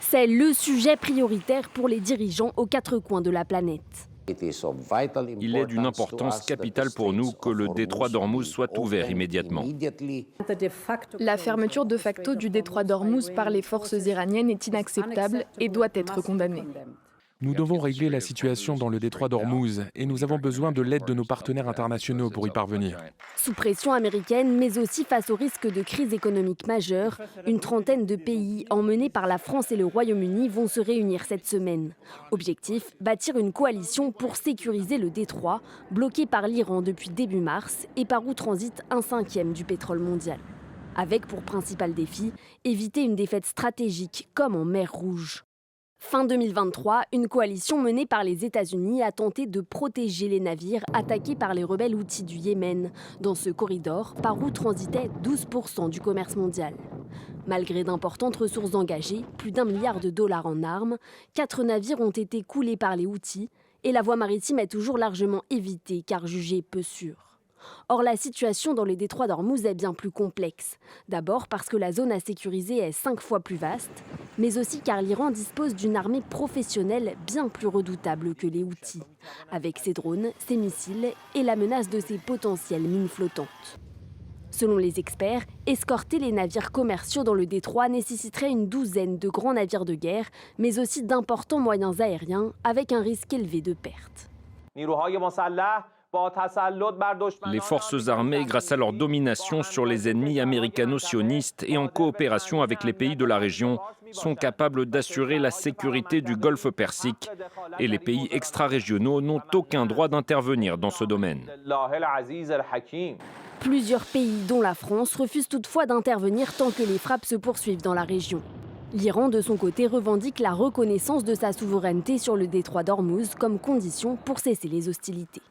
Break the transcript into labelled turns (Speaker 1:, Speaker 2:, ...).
Speaker 1: C'est le sujet prioritaire pour les dirigeants aux quatre coins de la planète.
Speaker 2: Il est d'une importance capitale pour nous que le détroit d'Ormuz soit ouvert immédiatement.
Speaker 3: La fermeture de facto du détroit d'Ormuz par les forces iraniennes est inacceptable et doit être condamnée.
Speaker 4: Nous devons régler la situation dans le détroit d'Ormuz et nous avons besoin de l'aide de nos partenaires internationaux pour y parvenir.
Speaker 1: Sous pression américaine, mais aussi face au risque de crise économique majeure, une trentaine de pays, emmenés par la France et le Royaume-Uni, vont se réunir cette semaine. Objectif, bâtir une coalition pour sécuriser le détroit, bloqué par l'Iran depuis début mars et par où transite 1/5 du pétrole mondial. Avec pour principal défi, éviter une défaite stratégique comme en mer Rouge. Fin 2023, une coalition menée par les États-Unis a tenté de protéger les navires attaqués par les rebelles houthis du Yémen, dans ce corridor par où transitait 12% du commerce mondial. Malgré d'importantes ressources engagées, plus d'1 milliard de dollars en armes, 4 navires ont été coulés par les Houthis et la voie maritime est toujours largement évitée car jugée peu sûre. Or, la situation dans le détroit d'Ormuz est bien plus complexe. D'abord parce que la zone à sécuriser est 5 fois plus vaste, mais aussi car l'Iran dispose d'une armée professionnelle bien plus redoutable que les Houthis, avec ses drones, ses missiles et la menace de ses potentielles mines flottantes. Selon les experts, escorter les navires commerciaux dans le détroit nécessiterait une douzaine de grands navires de guerre, mais aussi d'importants moyens aériens, avec un risque élevé de pertes.
Speaker 2: Les forces armées, grâce à leur domination sur les ennemis américano-sionistes et en coopération avec les pays de la région, sont capables d'assurer la sécurité du Golfe Persique. Et les pays extra-régionaux n'ont aucun droit d'intervenir dans ce domaine.
Speaker 1: Plusieurs pays, dont la France, refusent toutefois d'intervenir tant que les frappes se poursuivent dans la région. L'Iran, de son côté, revendique la reconnaissance de sa souveraineté sur le détroit d'Ormuz comme condition pour cesser les hostilités.